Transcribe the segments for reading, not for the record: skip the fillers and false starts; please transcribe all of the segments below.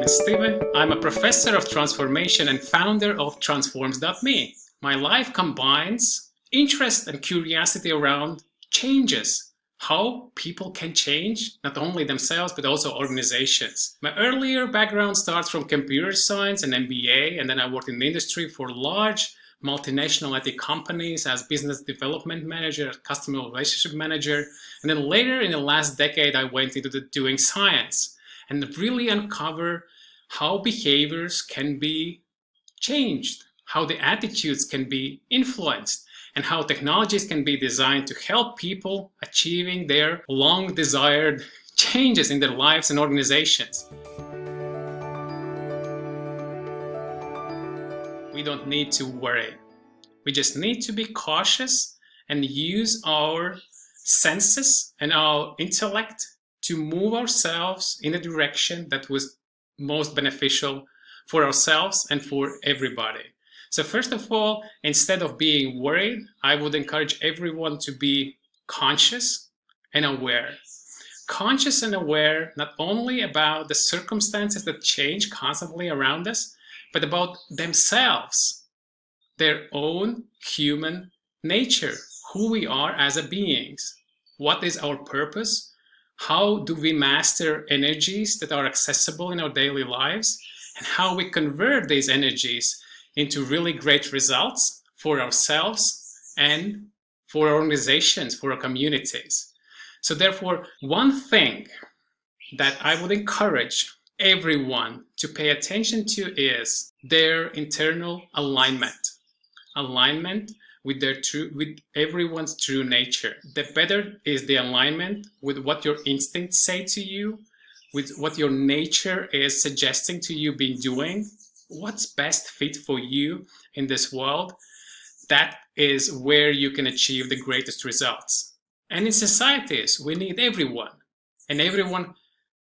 Agnis Stibe. I'm a professor of transformation and founder of Transforms.me. My life combines interest and curiosity around changes, how people can change not only themselves but also organizations. My earlier background starts from computer science and MBA, and then I worked in the industry for large multinational IT companies as business development manager, customer relationship manager, and then later in the last decade I went into doing science and really uncover how behaviors can be changed, how the attitudes can be influenced, and how technologies can be designed to help people achieving their long desired changes in their lives and organizations. We don't need to worry. We just need to be cautious and use our senses and our intellect to move ourselves in a direction that was most beneficial for ourselves and for everybody. So first of all, instead of being worried, I would encourage everyone to be conscious and aware. Conscious and aware not only about the circumstances that change constantly around us, but about themselves, their own human nature, who we are as a beings. What is our purpose? How do we master energies that are accessible in our daily lives? And how we convert these energies into really great results for ourselves and for our organizations, for our communities. So therefore, one thing that I would encourage everyone to pay attention to is their internal alignment. Alignment with everyone's true nature. The better is the alignment with what your instincts say to you, with what your nature is suggesting to you be doing, what's best fit for you in this world. That is where you can achieve the greatest results. And in societies, we need everyone, and everyone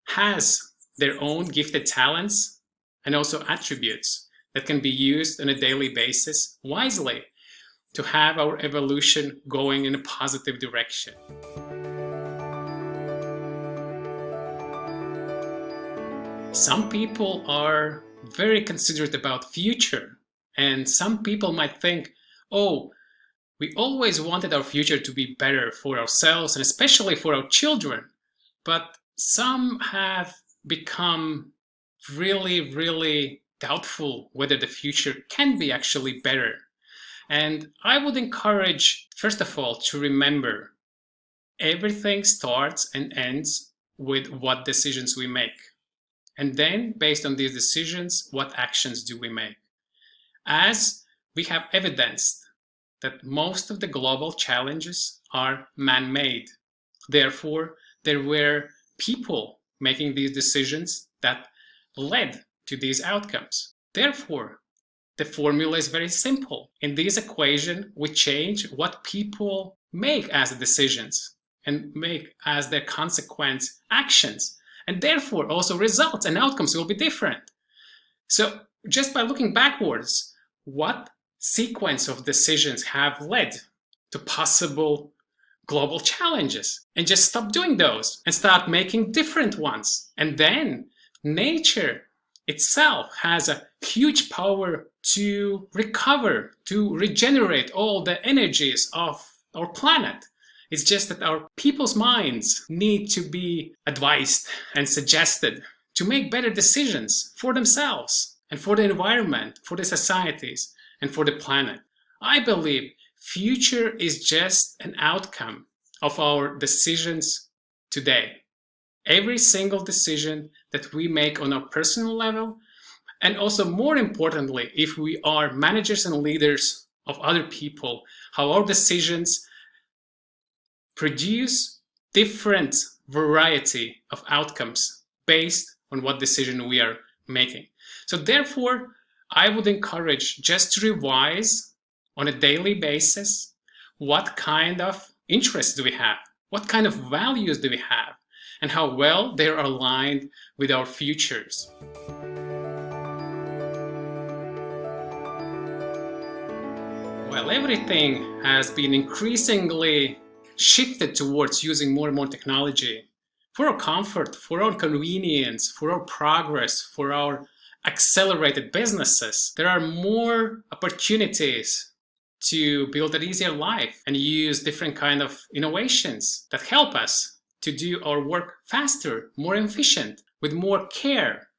has their own gifted talents and also attributes that can be used on a daily basis wisely to have our evolution going in a positive direction. Some people are very considerate about future, and some people might think, oh, we always wanted our future to be better for ourselves and especially for our children, but some have become really doubtful whether the future can be actually better. And I would encourage, first of all, to remember everything starts and ends with what decisions we make. And then, based on these decisions, what actions do we make? As we have evidenced that most of the global challenges are man-made. Therefore, there were people making these decisions that led to these outcomes. Therefore, the formula is very simple. In this equation, we change what people make as decisions and make as their consequence actions. And therefore, also results and outcomes will be different. So just by looking backwards, what sequence of decisions have led to possible global challenges? And just stop doing those and start making different ones. And then nature itself has a huge power to recover, to regenerate all the energies of our planet. It's just that our people's minds need to be advised and suggested to make better decisions for themselves and for the environment, for the societies, and for the planet. I believe future is just an outcome of our decisions today. Every single decision that we make on a personal level, and also more importantly, if we are managers and leaders of other people, how our decisions produce different variety of outcomes based on what decision we are making. So therefore, I would encourage just to revise on a daily basis what kind of interests do we have, what kind of values do we have, and how well they're aligned with our futures. While everything has been increasingly shifted towards using more and more technology, for our comfort, for our convenience, for our progress, for our accelerated businesses, there are more opportunities to build an easier life and use different kind of innovations that help us to do our work faster, more efficient, with more care.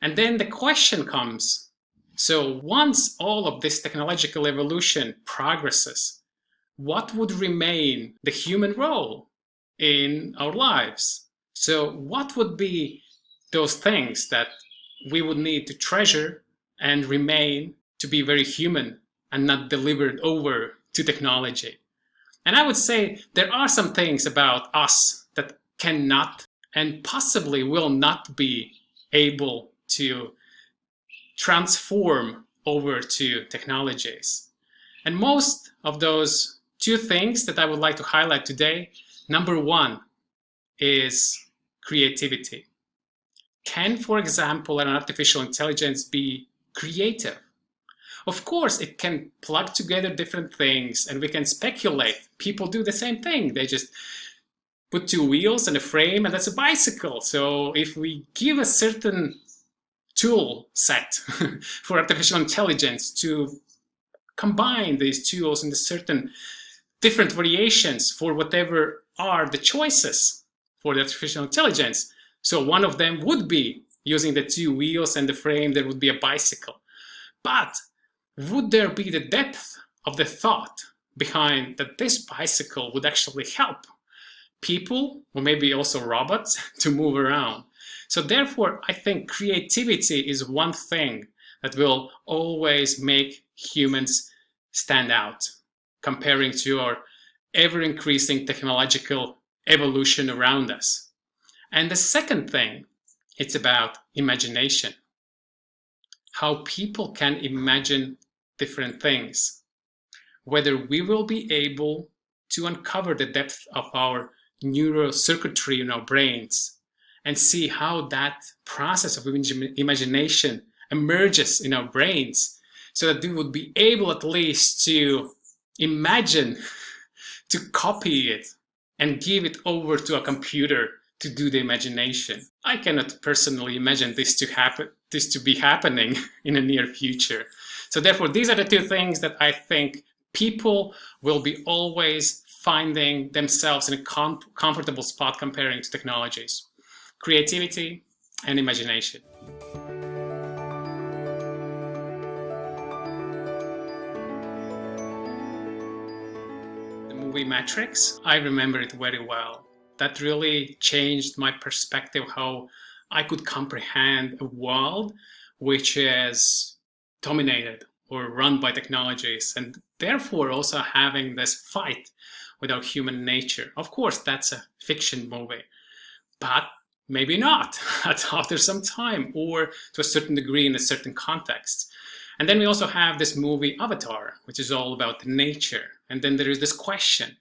And then the question comes, so once all of this technological evolution progresses, what would remain the human role in our lives? So what would be those things that we would need to treasure and remain to be very human and not delivered over to technology? And I would say there are some things about us that cannot and possibly will not be able to transform over to technologies. And most of those two things that I would like to highlight today, number one is creativity. Can, for example, an artificial intelligence be creative? Of course, it can plug together different things and we can speculate. People do the same thing. They just put two wheels and a frame and that's a bicycle. So if we give a certain tool set for artificial intelligence to combine these tools into certain different variations for whatever are the choices for the artificial intelligence. So one of them would be using the two wheels and the frame, there would be a bicycle. But would there be the depth of the thought behind that this bicycle would actually help people, or maybe also robots, to move around? So therefore, I think creativity is one thing that will always make humans stand out, comparing to our ever-increasing technological evolution around us. And the second thing, it's about imagination. How people can imagine different things. Whether we will be able to uncover the depth of our neurocircuitry in our brains and see how that process of imagination emerges in our brains, so that we would be able at least to imagine, to copy it and give it over to a computer to do the imagination. I cannot personally imagine this to be happening in the near future. So therefore, these are the two things that I think people will be always finding themselves in a comfortable spot comparing to technologies: creativity and imagination. The movie Matrix, I remember it very well. That really changed my perspective, how I could comprehend a world which is dominated or run by technologies, and therefore also having this fight with our human nature. Of course, that's a fiction movie, but maybe not after some time, or to a certain degree in a certain context. And then we also have this movie Avatar, which is all about nature. And then there is this question: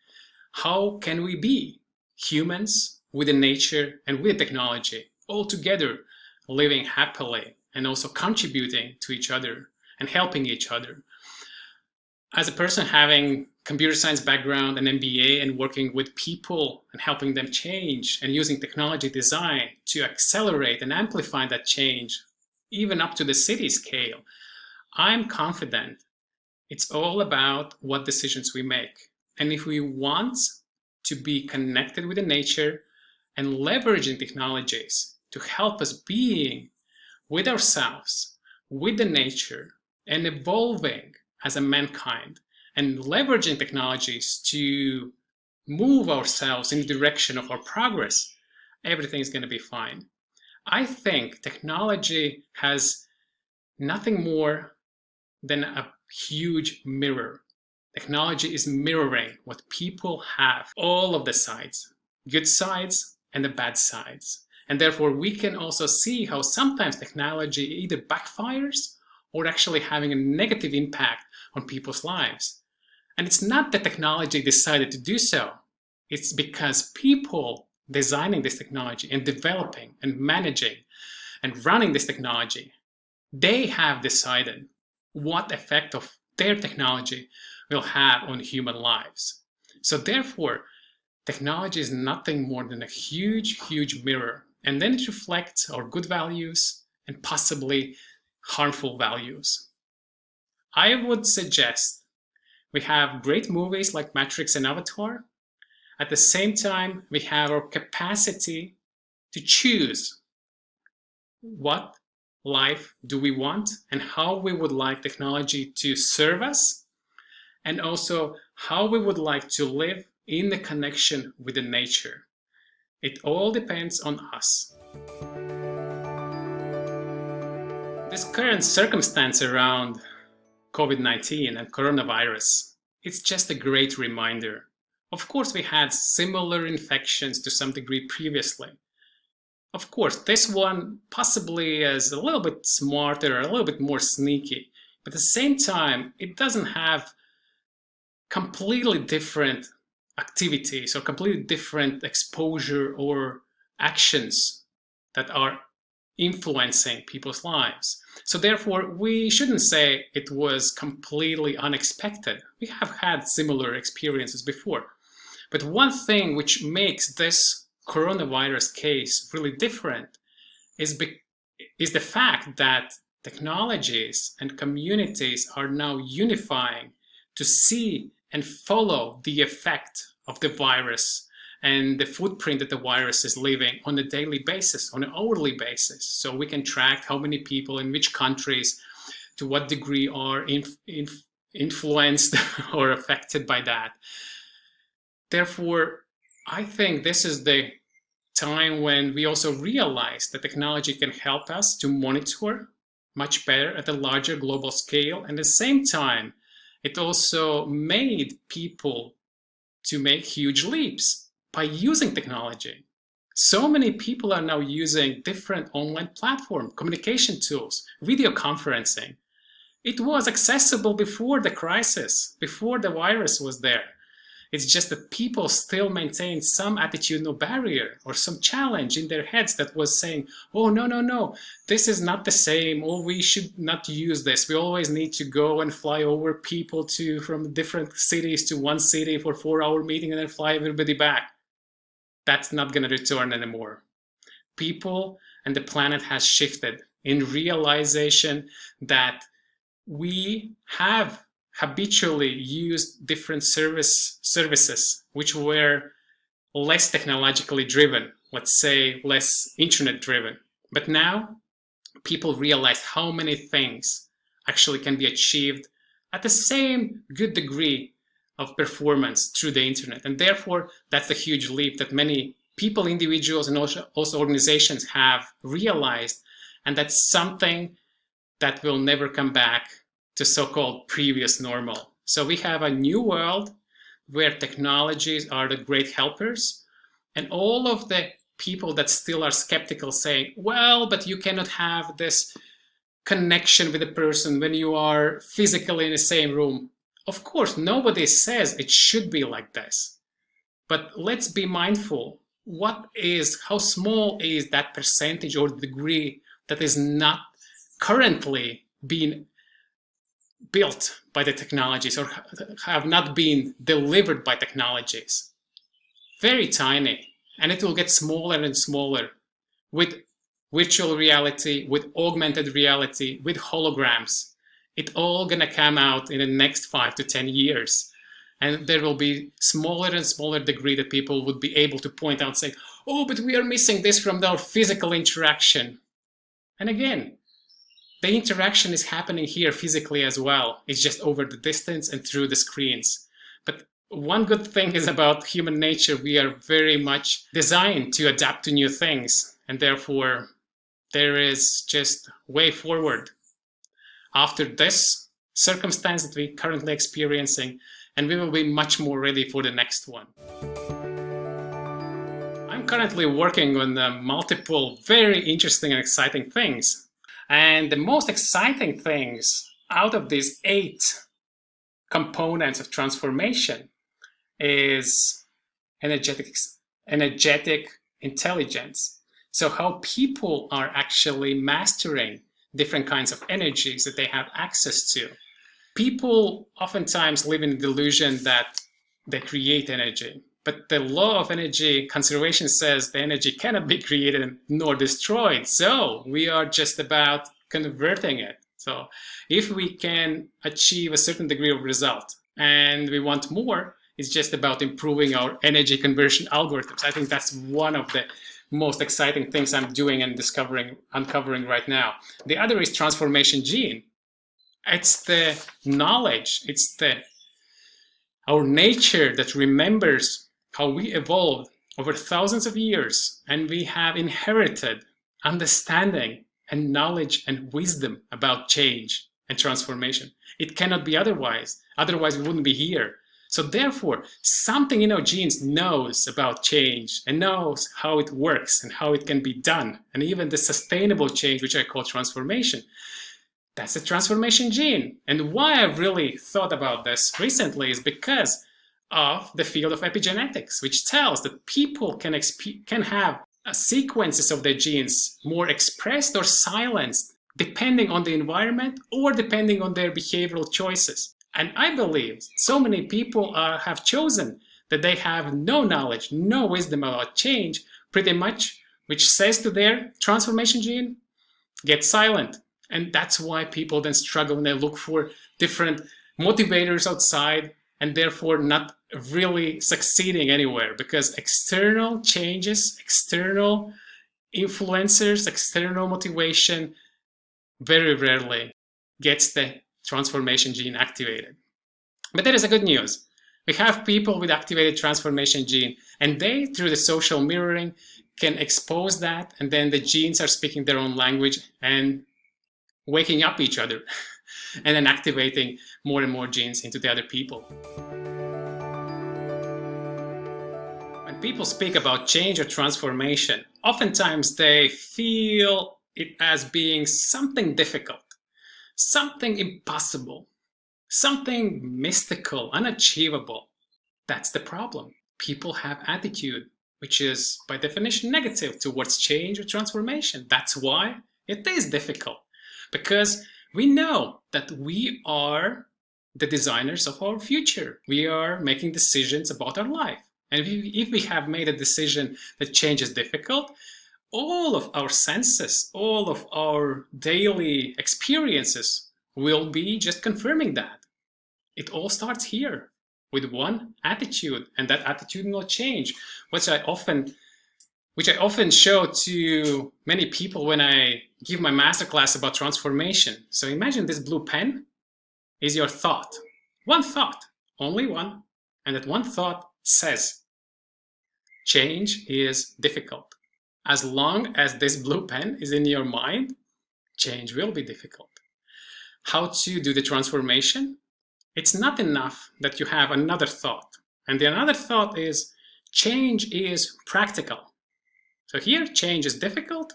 how can we be humans with the nature and with technology all together, living happily and also contributing to each other and helping each other? As a person having computer science background and MBA and working with people and helping them change and using technology design to accelerate and amplify that change, even up to the city scale, I'm confident it's all about what decisions we make. And if we want to be connected with the nature and leveraging technologies to help us being with ourselves, with the nature, and evolving as a mankind, and leveraging technologies to move ourselves in the direction of our progress, everything is going to be fine. I think technology has nothing more than a huge mirror. Technology is mirroring what people have, all of the sides, good sides and the bad sides. And therefore, we can also see how sometimes technology either backfires or actually having a negative impact on people's lives. And it's not that technology decided to do so. It's because people designing this technology and developing and managing and running this technology, they have decided what effect of their technology will have on human lives. So therefore, Technology is nothing more than a huge, huge mirror, and then it reflects our good values and possibly harmful values. I would suggest we have great movies like Matrix and Avatar. At the same time, we have our capacity to choose what life do we want and how we would like technology to serve us, and also how we would like to live in the connection with the nature. It all depends on us. This current circumstance around COVID-19 and coronavirus, it's just a great reminder. Of course, we had similar infections to some degree previously. Of course, this one possibly is a little bit smarter, a little bit more sneaky, but at the same time, it doesn't have completely different activities or completely different exposure or actions that are influencing people's lives. So therefore, we shouldn't say it was completely unexpected. We have had similar experiences before. But one thing which makes this coronavirus case really different is the fact that technologies and communities are now unifying to see and follow the effect of the virus and the footprint that the virus is leaving on a daily basis, on an hourly basis. So we can track how many people in which countries, to what degree are influenced or affected by that. Therefore, I think this is the time when we also realize that technology can help us to monitor much better at a larger global scale. And at the same time, it also made people to make huge leaps by using technology. So many people are now using different online platforms, communication tools, video conferencing. It was accessible before the crisis, before the virus was there. It's just that people still maintain some attitudinal barrier or some challenge in their heads that was saying, oh, no, this is not the same, or we should not use this. We always need to go and fly over people from different cities to one city for a 4-hour meeting and then fly everybody back. That's not going to return anymore. People and the planet has shifted in realization that we have habitually used different services which were less technologically driven, let's say less internet driven. But now people realize how many things actually can be achieved at the same good degree of performance through the internet. And therefore, that's a huge leap that many people, individuals, and also organizations have realized. And that's something that will never come back to so-called previous normal. So we have a new world where technologies are the great helpers, and all of the people that still are skeptical saying, well, but you cannot have this connection with a person when you are physically in the same room. Of course, nobody says it should be like this. But let's be mindful, how small is that percentage or degree that is not currently being built by the technologies or have not been delivered by technologies? Very tiny, and it will get smaller and smaller with virtual reality, with augmented reality, with holograms. It's all gonna come out in the next 5 to 10 years. And there will be smaller and smaller degree that people would be able to point out saying, oh, but we are missing this from our physical interaction. And again, the interaction is happening here physically as well. It's just over the distance and through the screens. But one good thing is about human nature, we are very much designed to adapt to new things. And therefore, there is just way forward after this circumstance that we're currently experiencing, and we will be much more ready for the next one. I'm currently working on multiple very interesting and exciting things. And the most exciting things out of these 8 components of transformation is energetic intelligence. So how people are actually mastering different kinds of energies that they have access to. People oftentimes live in the delusion that they create energy. But the law of energy conservation says the energy cannot be created nor destroyed. So we are just about converting it. So if we can achieve a certain degree of result and we want more, it's just about improving our energy conversion algorithms. I think that's one of the most exciting things I'm doing and uncovering right now. The other is transformation gene. It's the knowledge, it's our nature that remembers how we evolved over thousands of years, and we have inherited understanding and knowledge and wisdom about change and transformation. It cannot be otherwise. Otherwise, we wouldn't be here. So therefore, something in our genes knows about change and knows how it works and how it can be done. And even the sustainable change, which I call transformation, that's the transformation gene. And why I've really thought about this recently is because of the field of epigenetics, which tells that people can have sequences of their genes more expressed or silenced depending on the environment or depending on their behavioral choices. And I believe so many people have chosen that they have no knowledge, no wisdom about change, pretty much, which says to their transformation gene, get silent. And that's why people then struggle and they look for different motivators outside and therefore not really succeeding anywhere, because external changes, external influencers, external motivation very rarely gets the transformation gene activated. But there is a good news. We have people with activated transformation gene, and they, through the social mirroring, can expose that, and then the genes are speaking their own language and waking up each other and then activating more and more genes into the other people. When people speak about change or transformation, oftentimes they feel it as being something difficult, something impossible, something mystical, unachievable. That's the problem. People have attitude, which is by definition negative towards change or transformation. That's why it is difficult, because we know that we are the designers of our future. We are making decisions about our life. And if we have made a decision that change is difficult, all of our senses, all of our daily experiences will be just confirming that. It all starts here with one attitude, and that attitude will change, which I often show to many people when I give my masterclass about transformation. So imagine this blue pen is your thought. One thought, only one. And that one thought says, change is difficult. As long as this blue pen is in your mind, change will be difficult. How to do the transformation? It's not enough that you have another thought. And the another thought is, change is practical. So here, change is difficult.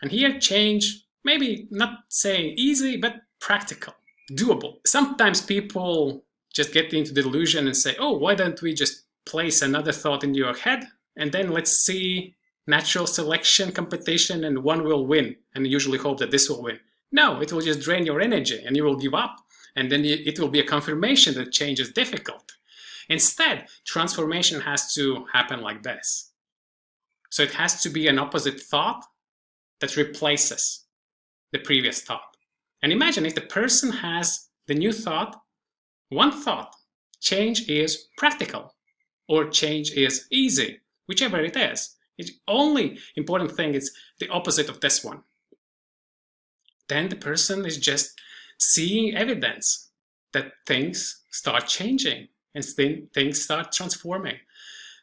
And here, change, maybe not saying easy, but practical, doable. Sometimes people just get into the delusion and say, oh, why don't we just place another thought in your head? And then let's see natural selection competition and one will win. And usually hope that this will win. No, it will just drain your energy and you will give up. And then it will be a confirmation that change is difficult. Instead, transformation has to happen like this. So it has to be an opposite thought that replaces the previous thought. And imagine if the person has the new thought, one thought, change is practical, or change is easy, whichever it is. The only important thing is the opposite of this one. Then the person is just seeing evidence that things start changing and things start transforming.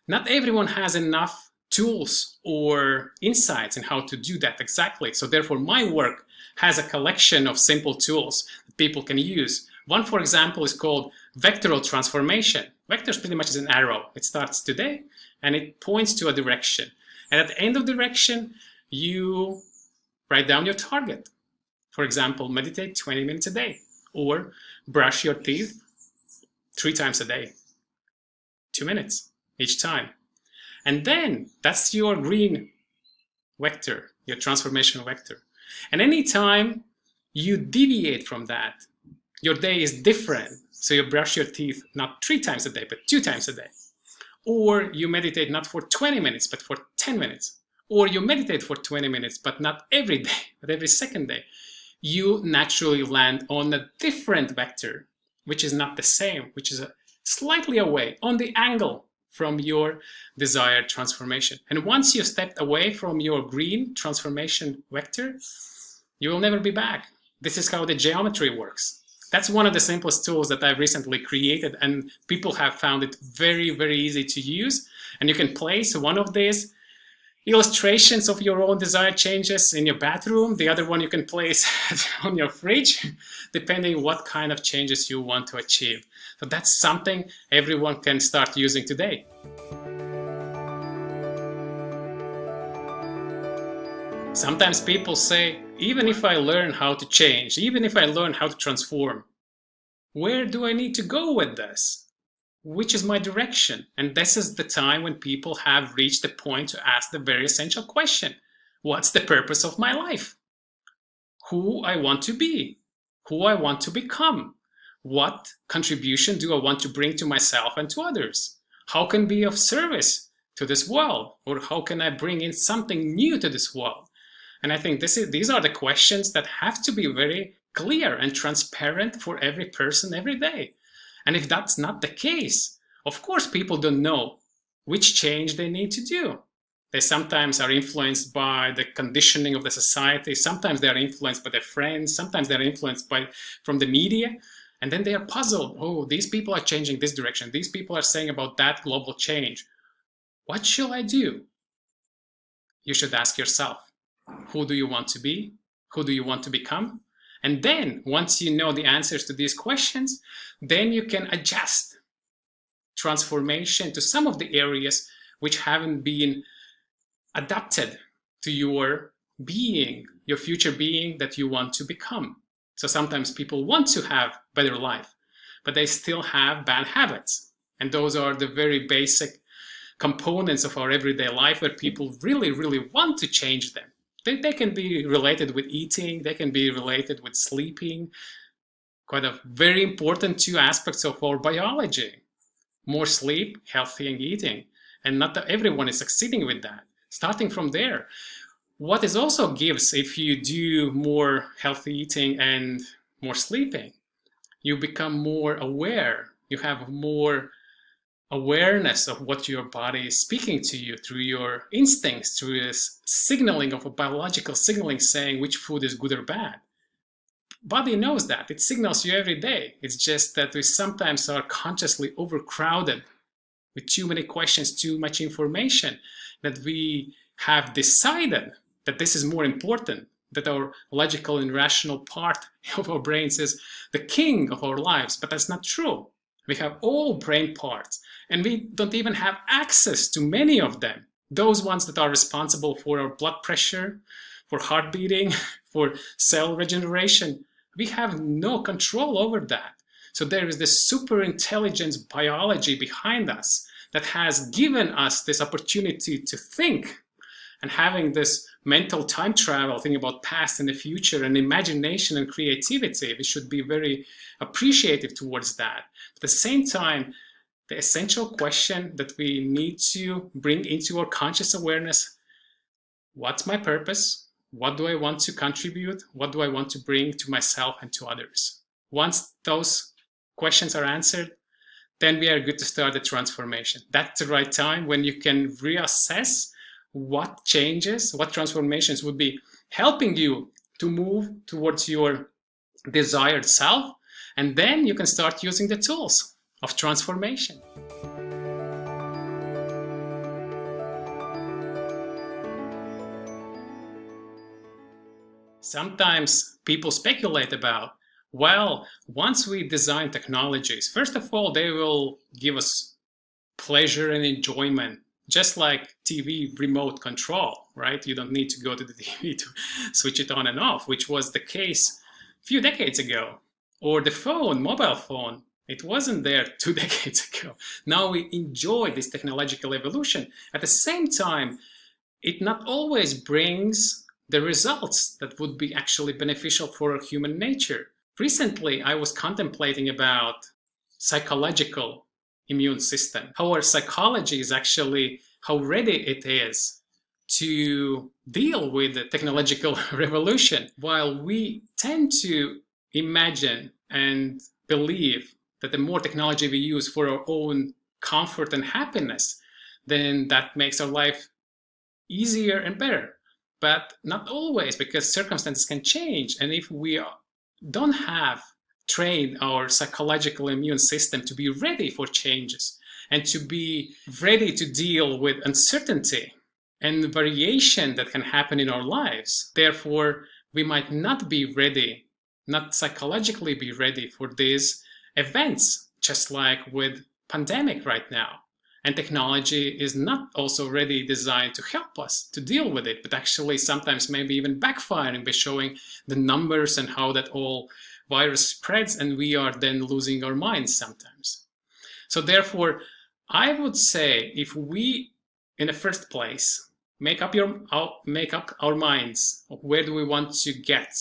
Not everyone has enough tools or insights in how to do that exactly. So therefore, my work has a collection of simple tools that people can use. One, for example, is called vectoral transformation. Vectors pretty much is an arrow. It starts today and it points to a direction. And at the end of the direction, you write down your target. For example, meditate 20 minutes a day, or brush your teeth 3 times a day, 2 minutes each time. And then that's your green vector, your transformational vector. And anytime you deviate from that, your day is different. So you brush your teeth not 3 times a day, but 2 times a day. Or you meditate not for 20 minutes, but for 10 minutes. Or you meditate for 20 minutes, but not every day, but every second day. You naturally land on a different vector, which is not the same, which is slightly away on the angle from your desired transformation. And once you stepped away from your green transformation vector, you will never be back. This is how the geometry works. That's one of the simplest tools that I've recently created, and people have found it very, very easy to use. And you can place one of these illustrations of your own desired changes in your bathroom. The other one you can place on your fridge, depending what kind of changes you want to achieve. So that's something everyone can start using today. Sometimes people say, even if I learn how to change, even if I learn how to transform, where do I need to go with this? Which is my direction? And this is the time when people have reached the point to ask the very essential question. What's the purpose of my life? Who I want to be? Who I want to become? What contribution do I want to bring to myself and to others? How can I be of service to this world? Or how can I bring in something new to this world? And I think these are the questions that have to be very clear and transparent for every person every day. And if that's not the case, of course, people don't know which change they need to do. They sometimes are influenced by the conditioning of the society. Sometimes they are influenced by their friends. Sometimes they're influenced from the media. And then they are puzzled. Oh, these people are changing this direction. These people are saying about that global change. What shall I do? You should ask yourself, who do you want to be? Who do you want to become? And then, once you know the answers to these questions, then you can adjust transformation to some of the areas which haven't been adapted to your being, your future being that you want to become. So sometimes people want to have better life, but they still have bad habits. And those are the very basic components of our everyday life where people really, really want to change them. They can be related with eating, they can be related with sleeping, quite a very important two aspects of our biology. More sleep, healthy and eating. And not that everyone is succeeding with that. Starting from there, what is also gives if you do more healthy eating and more sleeping? You become more aware. You have more awareness of what your body is speaking to you through your instincts, through this signaling of a biological signaling saying which food is good or bad. Body knows that. It signals you every day. It's just that we sometimes are consciously overcrowded with too many questions, too much information, that we have decided that this is more important, that our logical and rational part of our brains is the king of our lives. But that's not true. We have all brain parts, and we don't even have access to many of them. Those ones that are responsible for our blood pressure, for heart beating, for cell regeneration, we have no control over that. So there is this super intelligence biology behind us that has given us this opportunity to think, and having this mental time travel, thinking about past and the future, and imagination and creativity. We should be very appreciative towards that. At the same time, the essential question that we need to bring into our conscious awareness, what's my purpose? What do I want to contribute? What do I want to bring to myself and to others? Once those questions are answered, then we are good to start the transformation. That's the right time when you can reassess what changes, what transformations would be helping you to move towards your desired self, and then you can start using the tools of transformation. Sometimes people speculate about, well, once we design technologies, first of all, they will give us pleasure and enjoyment, just like TV remote control, right? You don't need to go to the TV to switch it on and off, which was the case a few decades ago. Or the phone, mobile phone, it wasn't there 2 decades ago. Now we enjoy this technological evolution. At the same time, it not always brings the results that would be actually beneficial for human nature. Recently, I was contemplating about psychological immune system, how our psychology is actually, how ready it is to deal with the technological revolution, while we tend to imagine and believe that the more technology we use for our own comfort and happiness, then that makes our life easier and better. But not always, because circumstances can change. And if we don't have trained our psychological immune system to be ready for changes and to be ready to deal with uncertainty and variation that can happen in our lives, therefore, we might not be ready, not psychologically be ready for these events, just like with pandemic right now. And technology is not also really designed to help us to deal with it, but actually sometimes maybe even backfiring by showing the numbers and how that all virus spreads, and we are then losing our minds sometimes. So therefore, I would say if we, in the first place, make up our minds of where do we want to get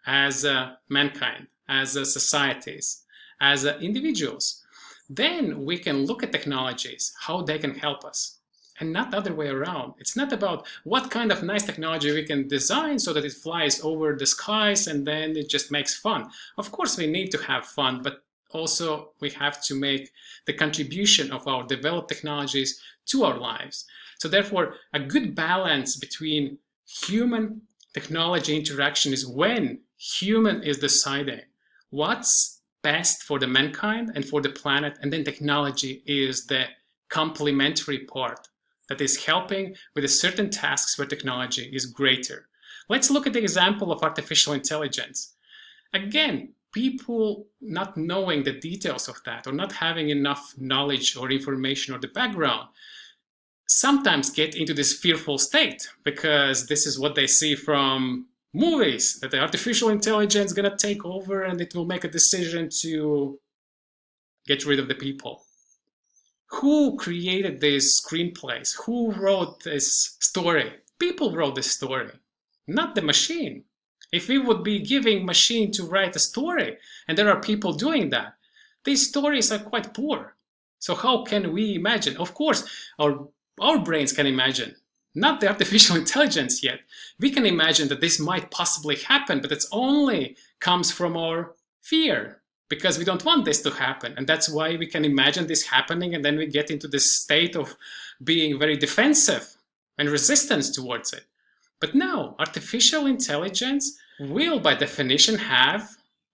as mankind, as societies, as individuals, then we can look at technologies, how they can help us, and not the other way around. It's not about what kind of nice technology we can design so that it flies over the skies and then it just makes fun. Of course, we need to have fun, but also we have to make the contribution of our developed technologies to our lives. So therefore, a good balance between human technology interaction is when human is deciding what's best for the mankind and for the planet, and then technology is the complementary part that is helping with certain tasks where technology is greater. Let's look at the example of artificial intelligence. Again, people not knowing the details of that or not having enough knowledge or information or the background sometimes get into this fearful state because this is what they see from movies, that the artificial intelligence is going to take over and it will make a decision to get rid of the people. Who created these screenplays? Who wrote this story? People wrote this story, not the machine. If we would be giving machine to write a story, and there are people doing that, these stories are quite poor. So how can we imagine? Of course, our brains can imagine. Not the artificial intelligence yet. We can imagine that this might possibly happen, but it only comes from our fear because we don't want this to happen. And that's why we can imagine this happening, and then we get into this state of being very defensive and resistance towards it. But no, artificial intelligence will by definition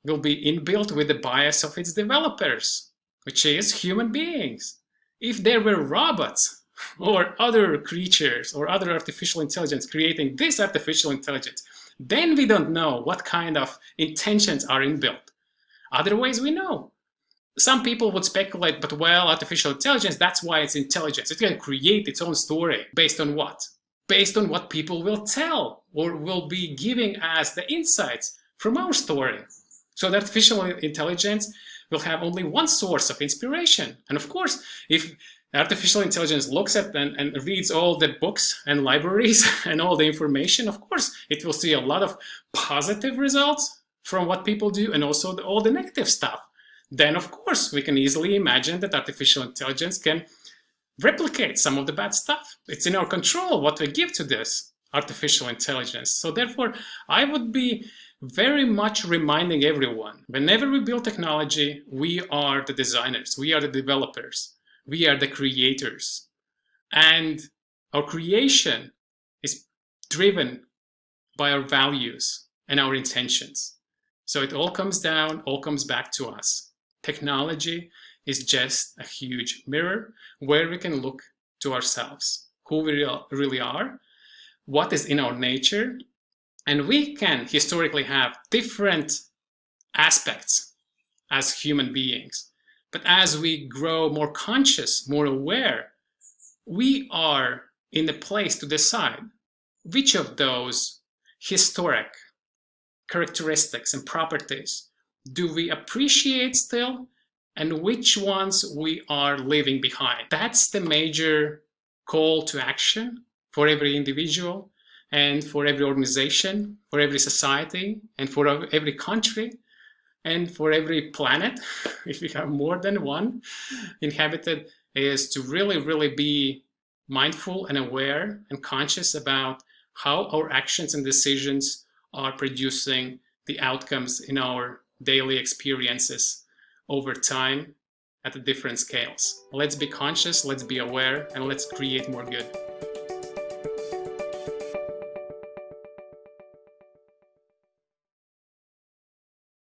will be inbuilt with the bias of its developers, which is human beings. If there were robots, or other creatures or other artificial intelligence creating this artificial intelligence, then we don't know what kind of intentions are inbuilt. Otherwise, we know. Some people would speculate, but well, artificial intelligence, that's why it's intelligence. It can create its own story. Based on what? Based on what people will tell or will be giving us the insights from our story. So the artificial intelligence will have only one source of inspiration. And of course, if artificial intelligence looks at and reads all the books and libraries and all the information, of course, it will see a lot of positive results from what people do and also all the negative stuff. Then, of course, we can easily imagine that artificial intelligence can replicate some of the bad stuff. It's in our control what we give to this artificial intelligence. So therefore, I would be very much reminding everyone, whenever we build technology, we are the designers, we are the developers. We are the creators, and our creation is driven by our values and our intentions. So it all comes back to us. Technology is just a huge mirror where we can look to ourselves, who we really are, what is in our nature, and we can historically have different aspects as human beings. But as we grow more conscious, more aware, we are in the place to decide which of those historic characteristics and properties do we appreciate still, and which ones we are leaving behind. That's the major call to action for every individual and for every organization, for every society, and for every country, And for every planet, if we have more than one inhabited, is to really, really be mindful and aware and conscious about how our actions and decisions are producing the outcomes in our daily experiences over time at the different scales. Let's be conscious, let's be aware, and let's create more good.